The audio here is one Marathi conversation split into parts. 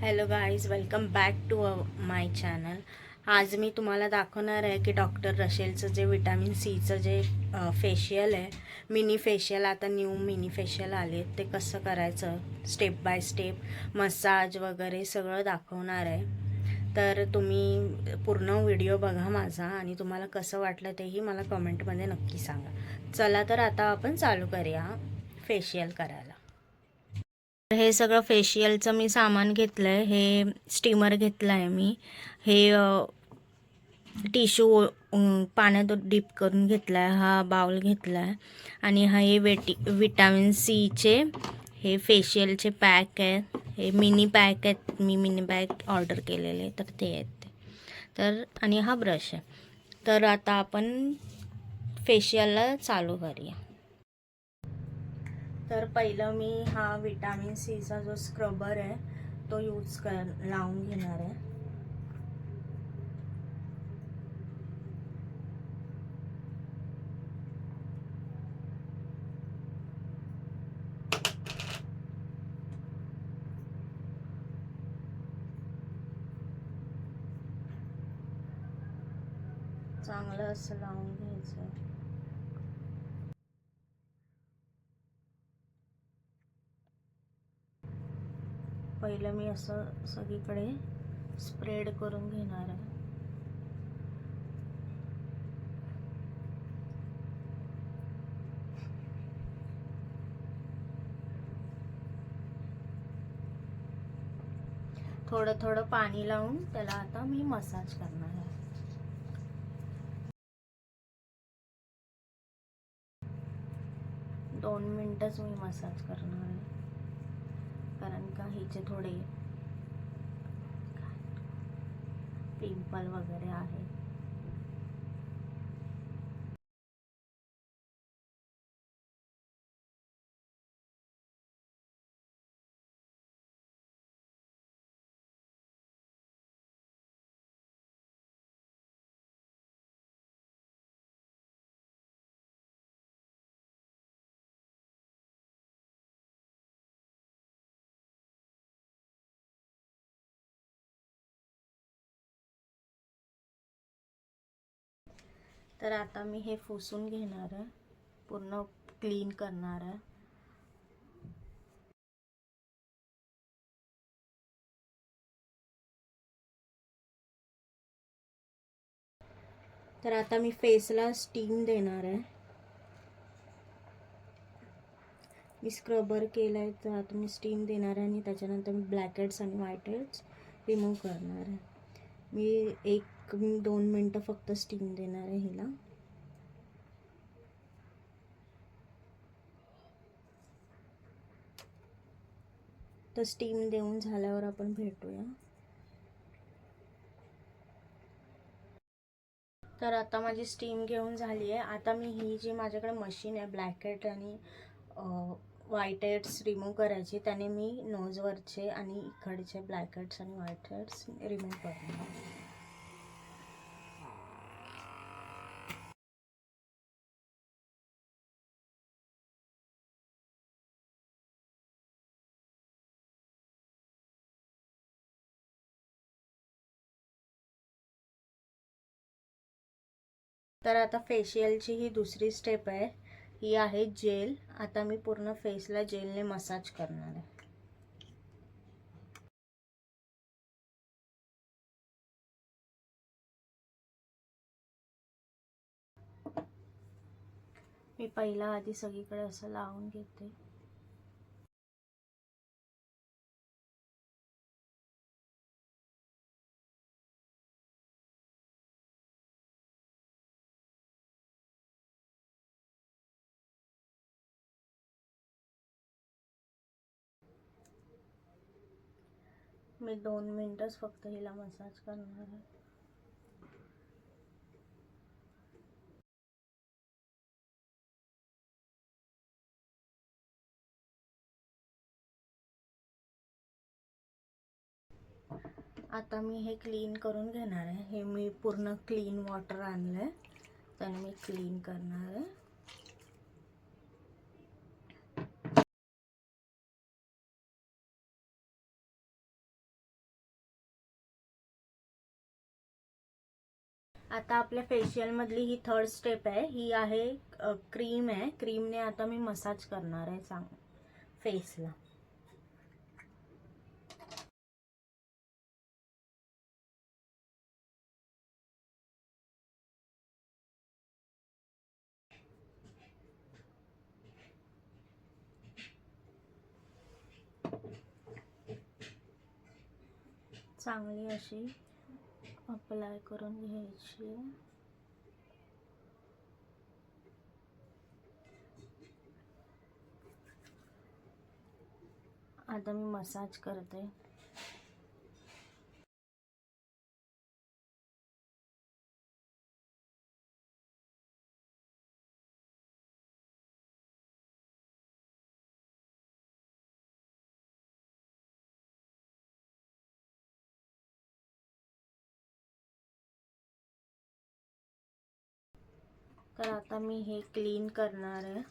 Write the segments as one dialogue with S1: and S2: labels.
S1: Hello guys, welcome back to my channel. आज मी तुम्हाला दाखवणार आहे की डॉक्टर रशेलचं जे विटॅमिन सीचं जे फेशियल आहे, मिनी फेशियल, आता न्यू मिनी फेशियल आले, ते कसं करायचं स्टेप बाय स्टेप, मसाज वगैरे सगळं दाखवणार आहे. तर तुम्ही पूर्ण व्हिडिओ बघा माझा आणि तुम्हाला कसं वाटलं तेही मला कमेंटमध्ये नक्की सांगा. चला तर आता आपण चालू करूया फेशियल करायला. हे सगळं फेशियलचं मी सामान घेतलं आहे. हे स्टीमर घेतलं आहे मी. हे टिश्यू पाण्यात डिप करून घेतला आहे. हा बाउल घेतला आहे आणि हा हे विटॅमिन सीचे हे फेशियलचे पॅक आहेत. हे मिनी पॅक आहेत. मी मिनी पॅक ऑर्डर केलेले तर ते आहेत. तर आणि हा ब्रश आहे. तर आता आपण फेशियलला चालू करूया. तर पहिलं मी हा विटॅमिन सीचा जो स्क्रबर आहे तो लावून घेणार आहे. चांगलं असं लावून घ्यायचं. पहिलं मी असं सगळीकडे स्प्रेड करून घेणार आहे. थोडं थोडं पाणी लावून त्याला आता मी मसाज करणार आहे. दोन मिनिटच मी मसाज करणार आहे, कारण का हिचे थोडे पिंपल वगैरे आहे. तर आता मी हे पुसून घेणार आहे, पूर्ण क्लीन करणार आहे. तर आता मी फेसला स्टीम देणार आहे. मी स्क्रबर केलं आहे, तर आता मी स्टीम देणार आहे आणि त्याच्यानंतर मी ब्लॅक हेड्स आणि व्हाईट हेड्स रिमूव्ह करणार आहे. मी 1-2 मिनटं फक्त स्टीम देणार आहे हिला. तर स्टीम देऊन झाल्यावर आपण भेटूया. तर आता माझी स्टीम घेऊन झाली आहे. आता मी ही जी माझ्याकडे मशीन आहे ब्लॅक हेड आणि व्हाईट हेड्स रिमूव्ह करायची, त्याने मी नोजवरचे आणि इकडचे ब्लॅक हेड्स आणि व्हाईट हेड्स रिमूव्ह करणार. तर आता फेशियलची ही दुसरी स्टेप आहे. ही आहे जेल. आता मी पूर्ण फेसला जेलने मसाज करणार आहे. मी पहिला आधी सगळीकडे असं लावून घेते. मी 2 मिनिटच फक्त हिला मसाज करणार आहे. आता मी हे क्लीन करून घेणार आहे. हे मी पूर्ण क्लीन वॉटर आणलं आहे, त्याने मी क्लीन करणार आहे. आता आपल्या फेशियलमधली ही थर्ड स्टेप आहे. ही आहे क्रीम आहे. क्रीमने आता मी मसाज करणार आहे फेसला. चांगली अशी अप्लाय करून घ्यायची. आता मी मसाज करते. तर आता मी हे क्लीन करणार आहे.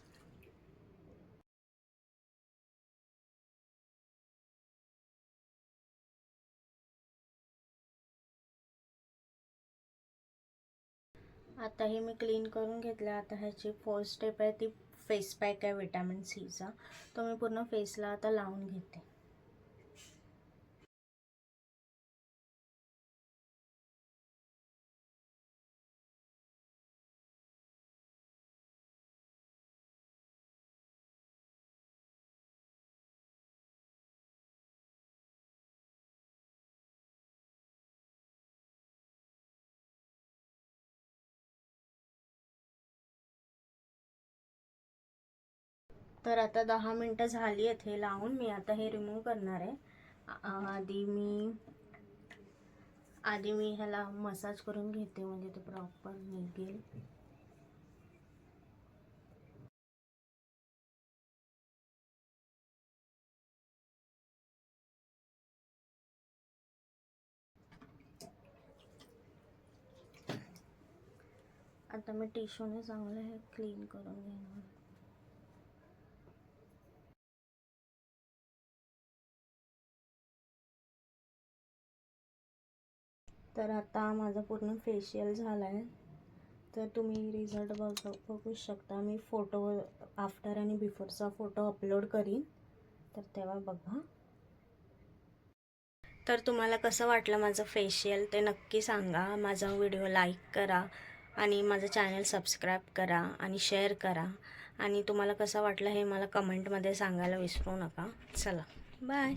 S1: आता हे मी क्लीन करून घेतलं. आता ह्याची फोर्थ स्टेप आहे ती फेस पॅक आहे विटॅमिन सीचा. तो मी पूर्ण फेसला आता लावून घेते. तर आता 10 मिनटं झाली आहेत हे लावून. मी आता हे रिमूव्ह करणार आहे. आधी मी ह्याला मसाज करून घेते म्हणजे ते प्रॉपर निघेल. आता मी टिश्यूने चांगलं हे क्लीन करून घेणार. तर आता माझं पूर्ण फेशियल झालं आहे. तर तुम्ही रिझल्ट बघू शकता. मी फोटो आफ्टर आणि बिफोरचा फोटो अपलोड करीन, तर तेव्हा बघा. तर तुम्हाला कसं वाटलं माझं फेशियल ते नक्की सांगा. माझा व्हिडिओ लाईक करा आणि माझं चॅनल सबस्क्राईब करा आणि शेअर करा. आणि तुम्हाला कसं वाटलं हे मला कमेंटमध्ये सांगायला विसरू नका. चला बाय.